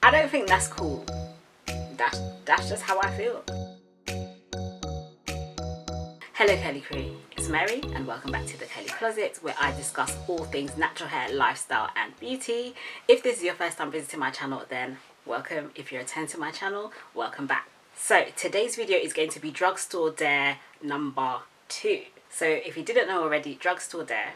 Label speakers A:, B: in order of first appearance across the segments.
A: I don't think that's cool. That's just how I feel. Hello Curly Crew, it's Mary and welcome back to the Curly Closet, where I discuss all things natural hair, lifestyle and beauty. If this is your first time visiting my channel, then welcome. If you're attending to my channel, welcome back. So today's video is going to be Drugstore Dare number 2. So if you didn't know already, Drugstore Dare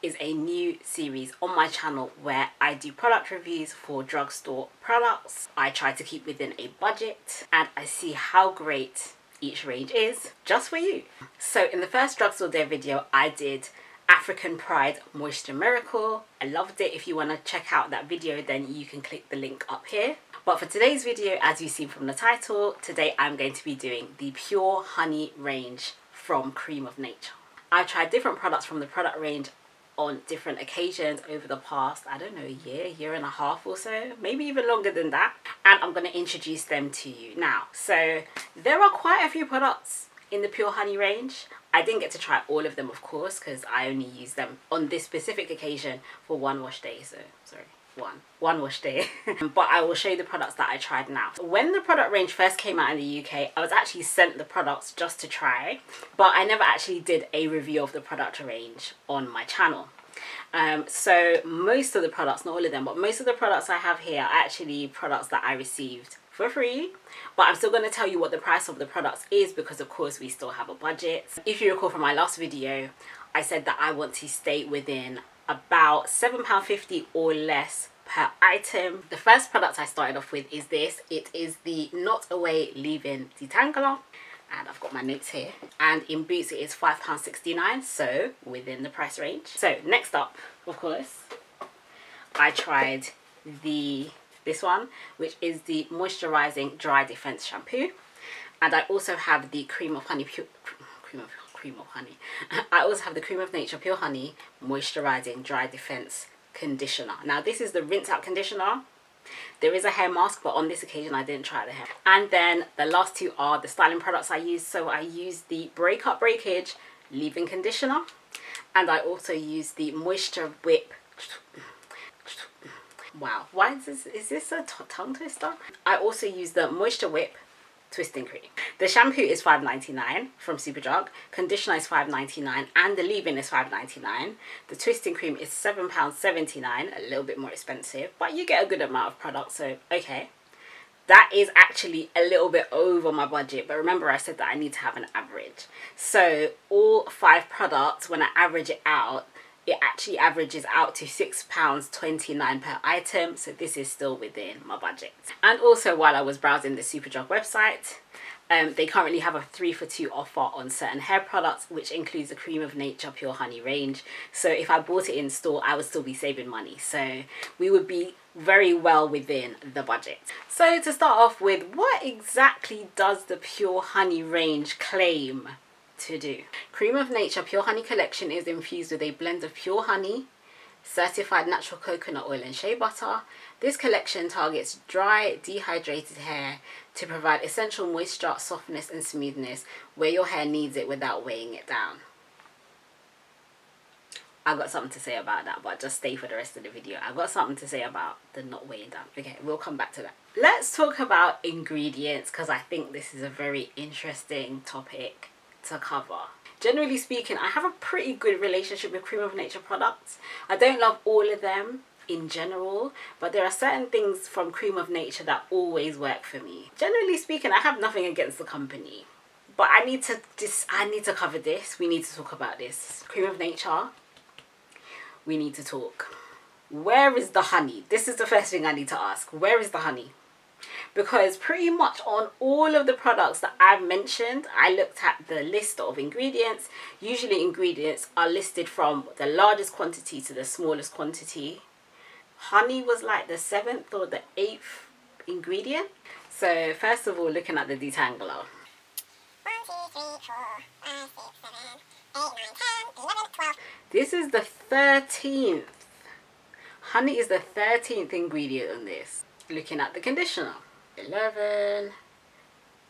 A: is a new series on my channel where I do product reviews for drugstore products. I try to keep within a budget and I see how great each range is just for you. So in the first Drugstore Dare video, I did African Pride Moisture Miracle. I loved it. If you want to check out that video, then you can click the link up here. But for today's video, as you've seen from the title, today I'm going to be doing the Pure Honey range from Creme of Nature. I've tried different products from the product range on different occasions over the past, I don't know, year and a half or so, maybe even longer than that, and I'm going to introduce them to you now. So there are quite a few products in the Pure Honey range. I didn't get to try all of them, of course, because I only used them on this specific occasion for one wash day, so sorry, one wash day. But I will show you the products that I tried now. When the product range first came out in the UK, I was actually sent the products just to try, but I never actually did a review of the product range on my channel. So most of the products, not all of them, but most of the products I have here are actually products that I received for free, but I'm still going to tell you what the price of the products is because of course we still have a budget. If you recall from my last video, I said that I want to stay within about £7.50 or less per item. The first product I started off with is this. It is the Not Away Leave-In Detangler, and I've got my notes here, and in Boots it is £5.69, so within the price range. So next up, of course, I tried this one, which is the Moisturizing Dry Defense Shampoo, and I also have the Creme of Honey. I also have the Creme of Nature Pure Honey Moisturizing Dry Defense Conditioner. Now this is the rinse out conditioner. There is a hair mask, but on this occasion I didn't try the hair. And then the last two are the styling products I use. So I use the breakage leave-in conditioner, and I also use the Moisture Whip. Wow, why is this a tongue twister? I also use the Moisture Whip Twisting Cream. The shampoo is $5.99 from Superdrug, conditioner is $5.99, and the leave-in is $5.99. The twisting cream is £7.79, a little bit more expensive, but you get a good amount of product, so okay. That is actually a little bit over my budget, but remember I said that I need to have an average. So all 5 products, when I average it out, it actually averages out to £6.29 per item, so this is still within my budget. And also, while I was browsing the Superdrug website, they currently have a 3 for 2 offer on certain hair products, which includes the Creme of Nature Pure Honey range. So if I bought it in store, I would still be saving money, so we would be very well within the budget. So to start off with, what exactly does the Pure Honey range claim to do? Creme of Nature Pure Honey collection is infused with a blend of pure honey, certified natural coconut oil and shea butter. This collection targets dry, dehydrated hair to provide essential moisture, softness and smoothness where your hair needs it without weighing it down. I've got something to say about that, but just stay for the rest of the video. I've got something to say about the not weighing down. Okay, we'll come back to that. Let's talk about ingredients, because I think this is a very interesting topic to cover. Generally speaking, I have a pretty good relationship with Creme of Nature products. I don't love all of them in general, but there are certain things from Creme of Nature that always work for me. Generally speaking, I have nothing against the company, but I need to cover this. We need to talk about this. Creme of Nature, we need to talk. Where is the honey? This is the first thing I need to ask. Where is the honey? Because pretty much on all of the products that I've mentioned, I looked at the list of ingredients. Usually ingredients are listed from the largest quantity to the smallest quantity. Honey was like the 7th or the 8th ingredient. So first of all, looking at the detangler. 1, 2, 3, 4, 5, 6, 7, 8, 9, 10, 11, 12. This is the 13th. Honey is the 13th ingredient on this. Looking at the conditioner. 11,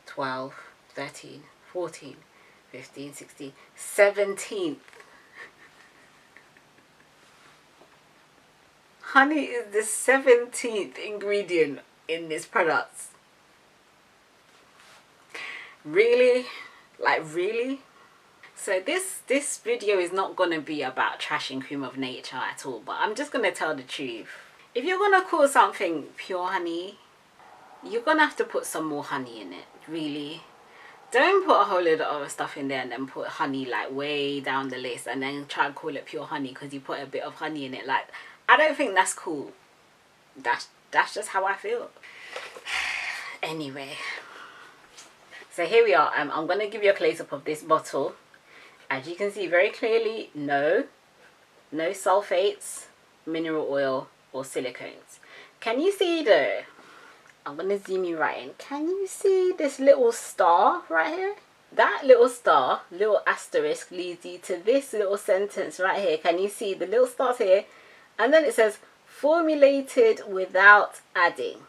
A: 12, 13, 14, 15, 16, 17th. Honey is the 17th ingredient in this product. Really? Like, really? So this video is not gonna be about trashing Cream of Nature at all, but I'm just gonna tell the truth. If you're gonna call something pure honey, you're gonna have to put some more honey in it, really. Don't put a whole load of other stuff in there and then put honey like way down the list and then try and call it pure honey because you put a bit of honey in it. Like, I don't think that's cool. That's just how I feel. Anyway, so here we are. I'm gonna give you a close-up of this bottle. As you can see very clearly, no sulfates, mineral oil, or silicones. Can you see though? I'm gonna zoom you right in. Can you see this little star right here? That little star, little asterisk, leads you to this little sentence right here. Can you see the little stars here? And then it says, formulated without adding.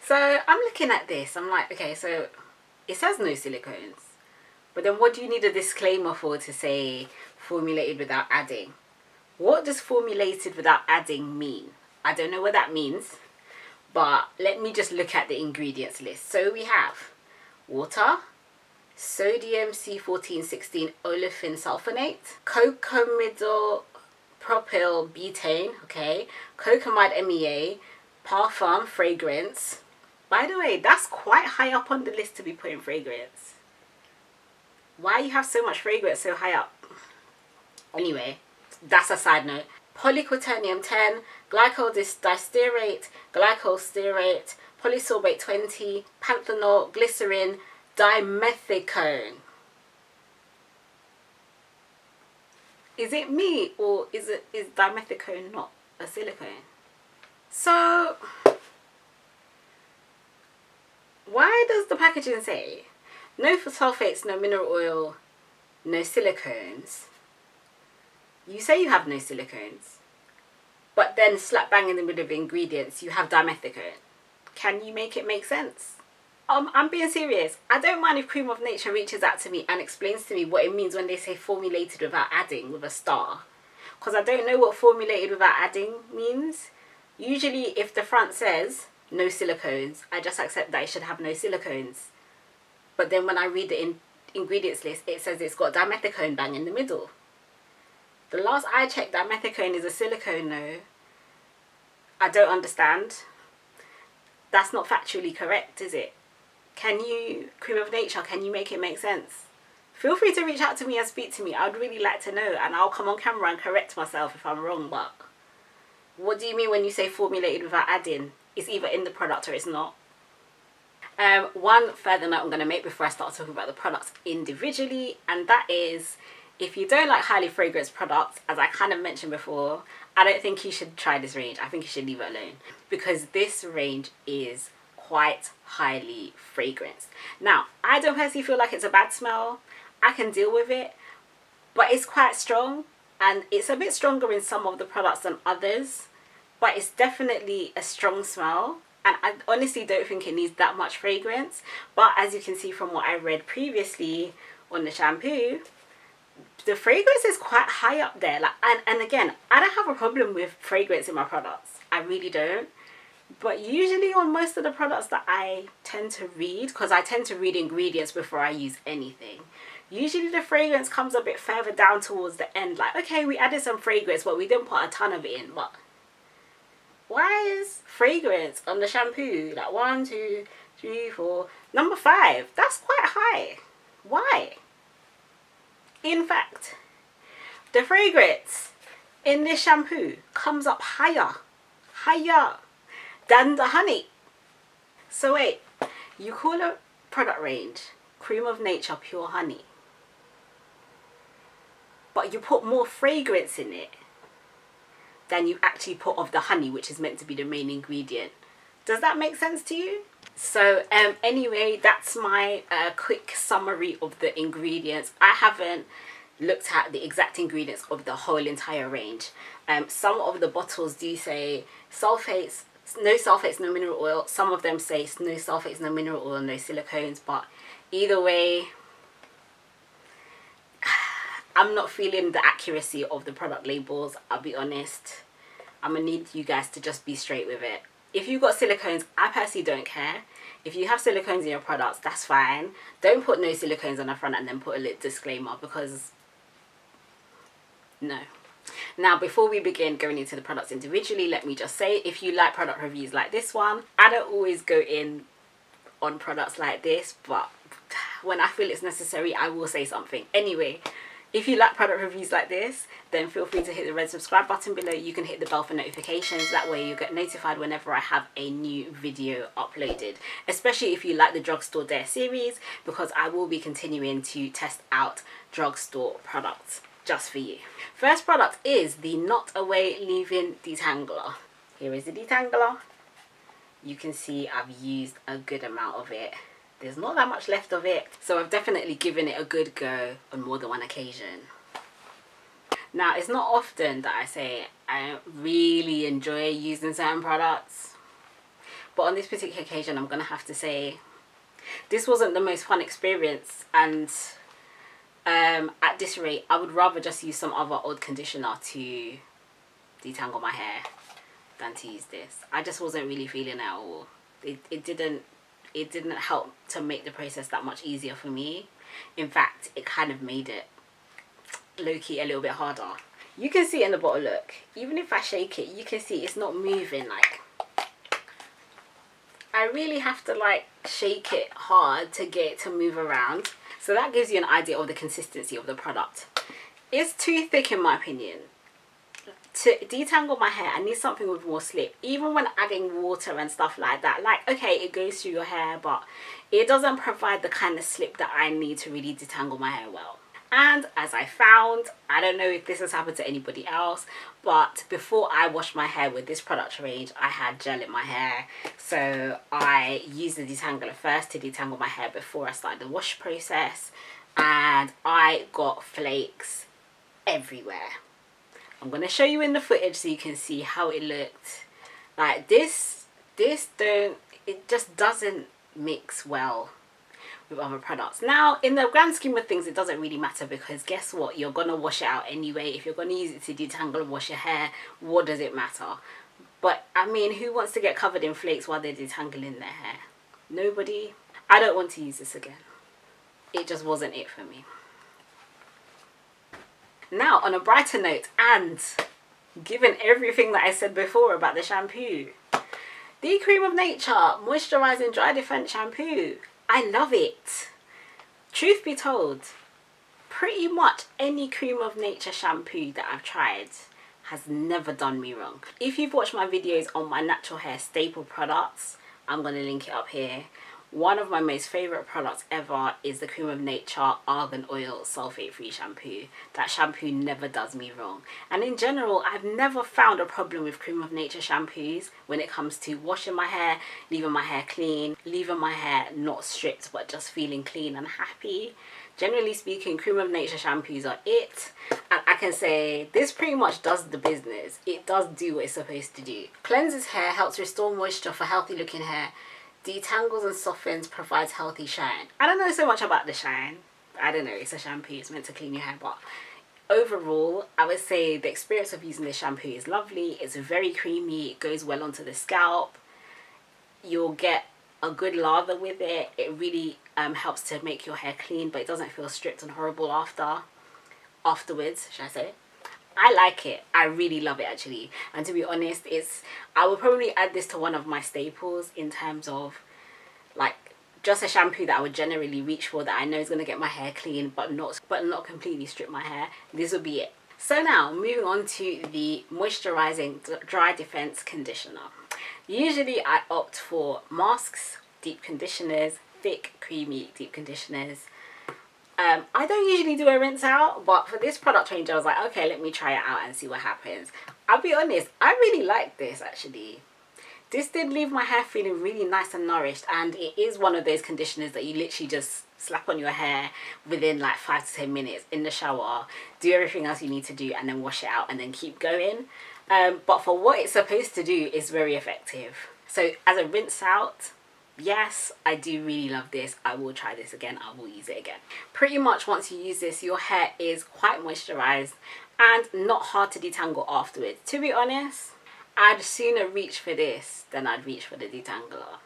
A: So I'm looking at this. I'm like, okay, so it says no silicones. But then what do you need a disclaimer for to say formulated without adding? What does formulated without adding mean? I don't know what that means. But let me just look at the ingredients list. So we have water, sodium C1416 olefin sulfonate, cocamidopropyl butane, okay, cocamide MEA, parfum, fragrance. By the way, that's quite high up on the list to be putting fragrance. Why you have so much fragrance so high up? Anyway, that's a side note. Polyquaternium 10, glycol distearate, glycol stearate, polysorbate 20, panthenol, glycerin, dimethicone. Is it me or is dimethicone not a silicone? So why does the packaging say no sulfates, no mineral oil, no silicones? You say you have no silicones, but then slap bang in the middle of the ingredients you have dimethicone. Can you make it make sense? I'm being serious. I don't mind if Cream of Nature reaches out to me and explains to me what it means when they say formulated without adding with a star, because I don't know what formulated without adding means. Usually if the front says no silicones, I just accept that it should have no silicones. But then when I read the ingredients list, it says it's got dimethicone bang in the middle. The last I checked, dimethicone is a silicone, no. I don't understand. That's not factually correct, is it? Can you, Cream of Nature, can you make it make sense? Feel free to reach out to me and speak to me. I'd really like to know, and I'll come on camera and correct myself if I'm wrong. But what do you mean when you say formulated without adding? It's either in the product or it's not. One further note I'm going to make before I start talking about the products individually, and that is, if you don't like highly fragranced products, as I kind of mentioned before, I don't think you should try this range. I think you should leave it alone, because this range is quite highly fragranced. Now, I don't personally feel like it's a bad smell. I can deal with it, but it's quite strong, and it's a bit stronger in some of the products than others, but it's definitely a strong smell, and I honestly don't think it needs that much fragrance. But as you can see from what I read previously on the shampoo, the fragrance is quite high up there. Like, and again, I don't have a problem with fragrance in my products. I really don't. But usually on most of the products that I tend to read, because I tend to read ingredients before I use anything, usually the fragrance comes a bit further down towards the end. Like, okay, we added some fragrance, but we didn't put a ton of it in. But why is fragrance on the shampoo like 1, 2, 3, 4, number 5? That's quite high. Why? In fact, the fragrance in this shampoo comes up higher than the honey. So wait, you call a product range Cream of Nature Pure Honey, but you put more fragrance in it than you actually put of the honey, which is meant to be the main ingredient. Does that make sense to you? So anyway, that's my quick summary of the ingredients. I haven't looked at the exact ingredients of the whole entire range. Some of the bottles do say sulfates, no mineral oil. Some of them say no sulfates, no mineral oil, no silicones. But either way, I'm not feeling the accuracy of the product labels, I'll be honest. I'm gonna need you guys to just be straight with it. If you've got silicones, I personally don't care. If you have silicones in your products, that's fine. Don't put no silicones on the front and then put a little disclaimer, because no. Now, before we begin going into the products individually, let me just say, if you like product reviews like this one, I don't always go in on products like this, but when I feel it's necessary, I will say something. Anyway, if you like product reviews like this, then feel free to hit the red subscribe button below. You can hit the bell for notifications. That way you get notified whenever I have a new video uploaded. Especially if you like the Drugstore Dare series, because I will be continuing to test out drugstore products just for you. First product is the Not Away Leave-In Detangler. Here is the detangler. You can see I've used a good amount of it. There's not that much left of it, so I've definitely given it a good go on more than one occasion. Now, it's not often that I say I don't really enjoy using certain products, but on this particular occasion, I'm gonna have to say this wasn't the most fun experience, and at this rate, I would rather just use some other old conditioner to detangle my hair than to use this. I just wasn't really feeling it at all. It didn't help to make the process that much easier for me. In fact, it kind of made it low-key a little bit harder. You can see in the bottle, look, even if I shake it, you can see it's not moving. Like, I really have to like shake it hard to get it to move around. So that gives you an idea of the consistency of the product. It's too thick in my opinion. To detangle my hair, I need something with more slip. Even when adding water and stuff like that, like, okay, it goes through your hair, but it doesn't provide the kind of slip that I need to really detangle my hair well. And as I found, I don't know if this has happened to anybody else, but before I washed my hair with this product range, I had gel in my hair. So I used the detangler first to detangle my hair before I started the wash process, and I got flakes everywhere. I'm going to show you in the footage so you can see how it looked. Like it just doesn't mix well with other products. Now, in the grand scheme of things, it doesn't really matter, because guess what? You're going to wash it out anyway. If you're going to use it to detangle and wash your hair, what does it matter? But, I mean, who wants to get covered in flakes while they're detangling their hair? Nobody. I don't want to use this again. It just wasn't it for me. Now, on a brighter note, and given everything that I said before about the shampoo, the Creme of Nature Moisturising Dry Defense Shampoo. I love it. Truth be told, pretty much any Creme of Nature shampoo that I've tried has never done me wrong. If you've watched my videos on my natural hair staple products, I'm going to link it up here. One of my most favourite products ever is the Creme of Nature Argan Oil Sulfate Free Shampoo. That shampoo never does me wrong. And in general, I've never found a problem with Creme of Nature shampoos when it comes to washing my hair, leaving my hair clean, leaving my hair not stripped but just feeling clean and happy. Generally speaking, Creme of Nature shampoos are it. And I can say this pretty much does the business. It does do what it's supposed to do. Cleanses hair, helps restore moisture for healthy looking hair, detangles and softens, provides healthy shine. I don't know so much about the shine. I don't know, it's a shampoo, it's meant to clean your hair, but overall, I would say the experience of using this shampoo is lovely. It's very creamy, it goes well onto the scalp. You'll get a good lather with it. It really helps to make your hair clean, but it doesn't feel stripped and horrible afterwards, should I say. I like it. I really love it actually. And to be honest, I will probably add this to one of my staples in terms of like just a shampoo that I would generally reach for that I know is going to get my hair clean but not completely strip my hair. This would be it. So now moving on to the moisturizing dry defense conditioner. Usually I opt for masks, deep conditioners, thick creamy deep conditioners. I don't usually do a rinse out, but for this product range I was like, okay, let me try it out and see what happens. I'll be honest, I really like this actually. This did leave my hair feeling really nice and nourished, and it is one of those conditioners that you literally just slap on your hair within like 5 to 10 minutes in the shower, do everything else you need to do and then wash it out and then keep going. But for what it's supposed to do, it's very effective. So as a rinse out, yes, I do really love this. I will try this again. I will use it again. Pretty much once you use this, your hair is quite moisturized and not hard to detangle afterwards. To be honest, I'd sooner reach for this than I'd reach for the detangler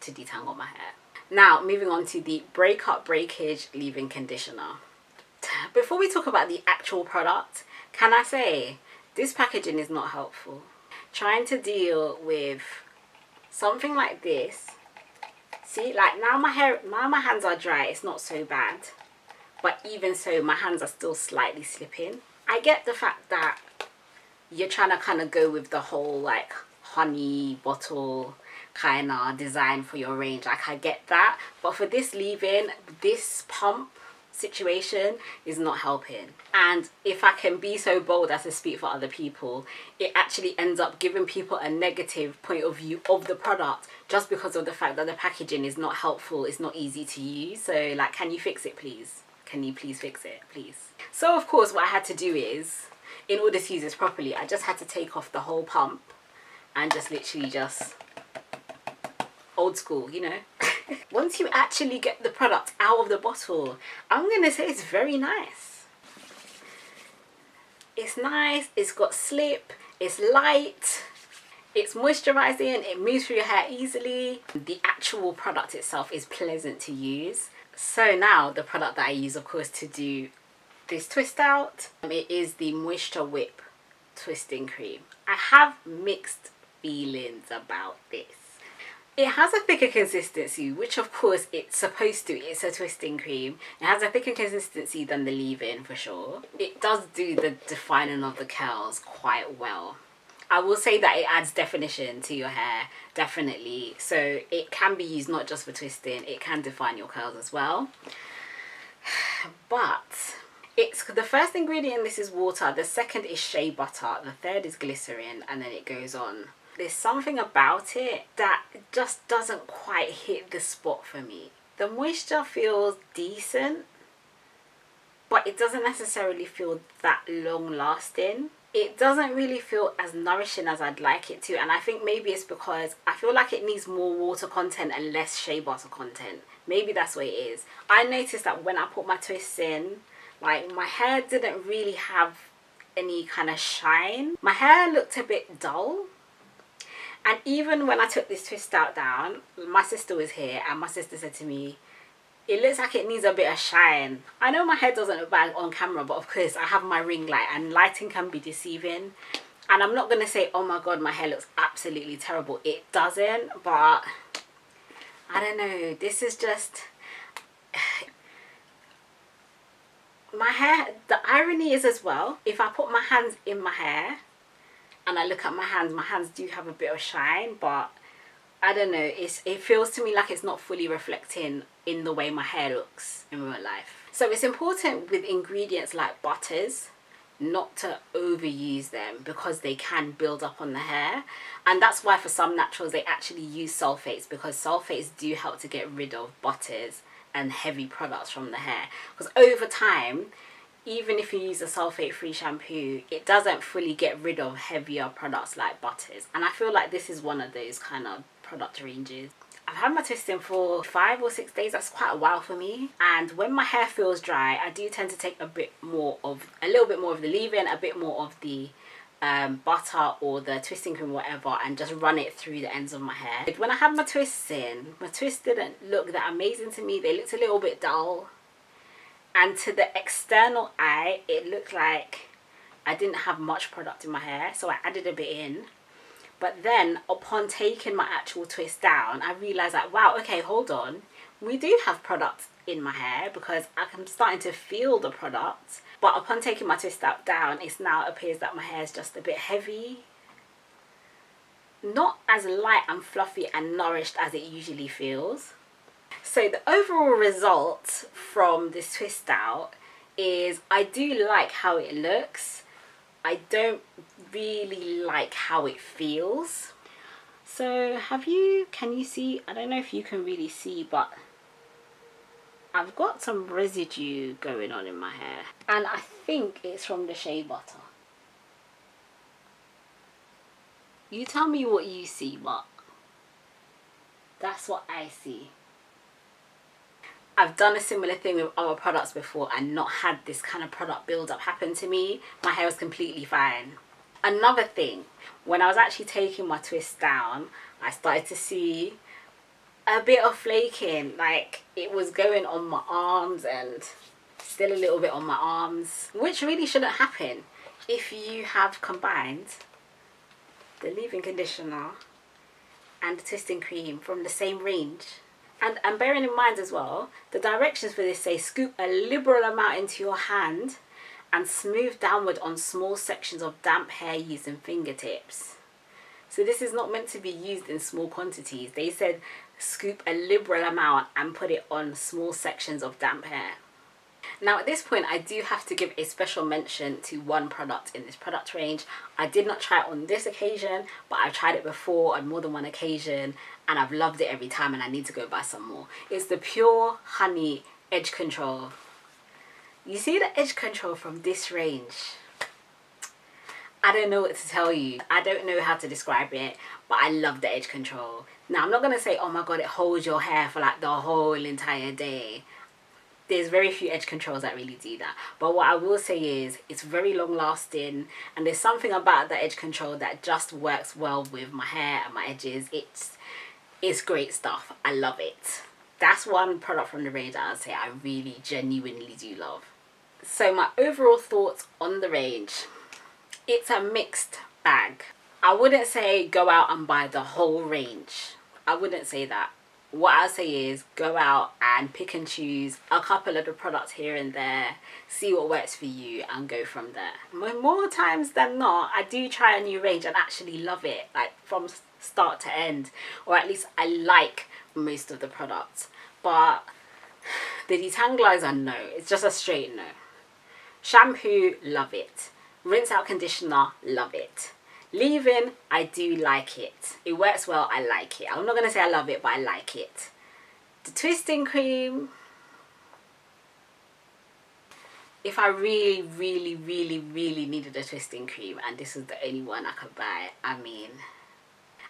A: to detangle my hair. Now, moving on to the breakage leave-in conditioner. Before we talk about the actual product, can I say this packaging is not helpful. Trying to deal with something like this. See, like now my hands are dry, it's not so bad. But even so, my hands are still slightly slipping. I get the fact that you're trying to kind of go with the whole like honey bottle kind of design for your range. Like, I get that. But for this leave-in, this pump situation is not helping. And if I can be so bold as to speak for other people, it actually ends up giving people a negative point of view of the product just because of the fact that the packaging is not helpful, it's not easy to use. So like, can you fix it please? Can you please fix it, please? So of course what I had to do is, in order to use this properly, I just had to take off the whole pump and just literally just old school, you know. Once you actually get the product out of the bottle, I'm gonna say it's very nice. It's nice, it's got slip, it's light, it's moisturizing, it moves through your hair easily. The actual product itself is pleasant to use. So now the product that I use, of course, to do this twist out, it is the Moisture Whip Twisting Cream. I have mixed feelings about this. It has a thicker consistency, which of course it's supposed to. It's a twisting cream. It has a thicker consistency than the leave-in for sure. It does do the defining of the curls quite well. I will say that it adds definition to your hair, definitely. So it can be used not just for twisting, it can define your curls as well. But it's the first ingredient in this is water, the second is shea butter, the third is glycerin, and then it goes on. There's something about it that just doesn't quite hit the spot for me. The moisture feels decent, but it doesn't necessarily feel that long lasting. It doesn't really feel as nourishing as I'd like it to, and I think maybe it's because I feel like it needs more water content and less shea butter content. Maybe that's what it is. I noticed that when I put my twists in, like, my hair didn't really have any kind of shine. My hair looked a bit dull. And even when I took this twist out down, my sister was here and my sister said to me, it looks like it needs a bit of shine. I know my hair doesn't look bad on camera, but of course I have my ring light and lighting can be deceiving. And I'm not going to say, oh my god, my hair looks absolutely terrible. It doesn't, but I don't know. This is just... my hair, the irony is as well, if I put my hands in my hair, and I look at my hands do have a bit of shine, but I don't know, it feels to me like it's not fully reflecting in the way my hair looks in real life. So it's important with ingredients like butters not to overuse them because they can build up on the hair. And that's why for some naturals they actually use sulfates, because sulfates do help to get rid of butters and heavy products from the hair. Because over time, even if you use a sulfate-free shampoo, it doesn't fully get rid of heavier products like butters. And I feel like this is one of those kind of product ranges. I've had my twisting for 5 or 6 days. That's quite a while for me. And when my hair feels dry, I do tend to take a little bit more of the leave-in, a bit more of the butter or the twisting cream, whatever, and just run it through the ends of my hair. When I had my twists in, my twists didn't look that amazing to me. They looked a little bit dull. And to the external eye, it looked like I didn't have much product in my hair, so I added a bit in. But then, upon taking my actual twist down, I realised that, wow, okay, hold on. We do have product in my hair because I'm starting to feel the product. But upon taking my twist out down, it now appears that my hair is just a bit heavy. Not as light and fluffy and nourished as it usually feels. So the overall result from this twist out is I do like how it looks. I don't really like how it feels. So can you see? I don't know if you can really see, but I've got some residue going on in my hair. And I think it's from the shea butter. You tell me what you see, but that's what I see. I've done a similar thing with other products before and not had this kind of product build-up happen to me. My hair was completely fine. Another thing, when I was actually taking my twist down, I started to see a bit of flaking. Like, it was going on my arms and still a little bit on my arms, which really shouldn't happen if you have combined the leave-in conditioner and the twisting cream from the same range. And bearing in mind as well, the directions for this say scoop a liberal amount into your hand and smooth downward on small sections of damp hair using fingertips. So this is not meant to be used in small quantities. They said scoop a liberal amount and put it on small sections of damp hair. Now at this point, I do have to give a special mention to one product in this product range. I did not try it on this occasion, but I've tried it before on more than one occasion and I've loved it every time, and I need to go buy some more. It's the Pure Honey Edge Control. You see the edge control from this range? I don't know what to tell you. I don't know how to describe it, but I love the edge control. Now, I'm not going to say, oh my god, it holds your hair for like the whole entire day. There's very few edge controls that really do that. But what I will say is it's very long lasting, and there's something about the edge control that just works well with my hair and my edges. It's great stuff. I love it. That's one product from the range that I'd say I really genuinely do love. So my overall thoughts on the range. It's a mixed bag. I wouldn't say go out and buy the whole range. I wouldn't say that. What I'll say is go out and pick and choose a couple of the products here and there, see what works for you and go from there. More times than not, I do try a new range and actually love it, like from start to end, or at least I like most of the products. But the Detangler is a no. It's just a straight no. Shampoo, love it. Rinse out conditioner, love it. Leave-in, I do like it. It works well, I like it. I'm not going to say I love it, but I like it. The twisting cream, if I really, really, really, really needed a twisting cream and this is the only one I could buy, I mean,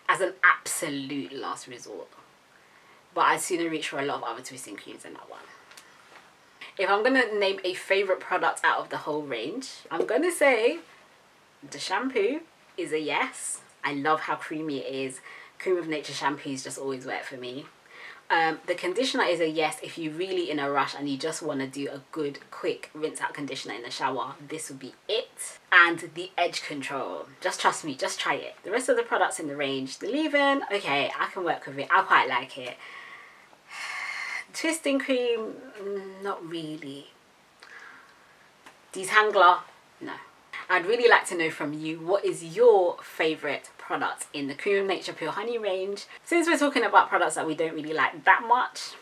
A: as an absolute last resort. But I'd sooner reach for a lot of other twisting creams than that one. If I'm going to name a favourite product out of the whole range, I'm going to say the shampoo is a yes. I love how creamy it is. Cream of Nature shampoos just always work for me. The conditioner is a yes. If you're really in a rush and you just want to do a good quick rinse out conditioner in the shower, this would be it. And the edge control, just trust me, just try it. The rest of the products in the range, the leave-in, okay, I can work with it. I quite like it. Twisting cream, not really. Detangler, no. I'd really like to know from you, what is your favourite product in the Creme of Nature Pure Honey range? Since we're talking about products that we don't really like that much,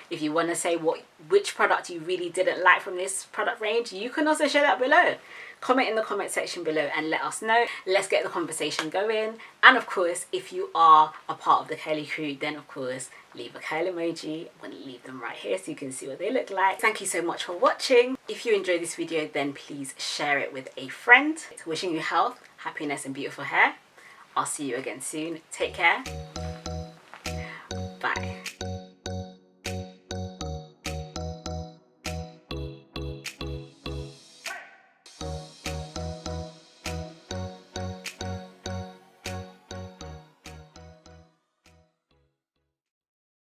A: if you want to say which product you really didn't like from this product range, you can also share that below. Comment in the comment section below and let us know. Let's get the conversation going. And of course, if you are a part of the curly crew, then of course leave a curl emoji. I'm going to leave them right here so you can see what they look like. Thank you so much for watching. If you enjoyed this video, then please share it with a friend. Wishing you health, happiness and beautiful hair. I'll see you again soon. Take care.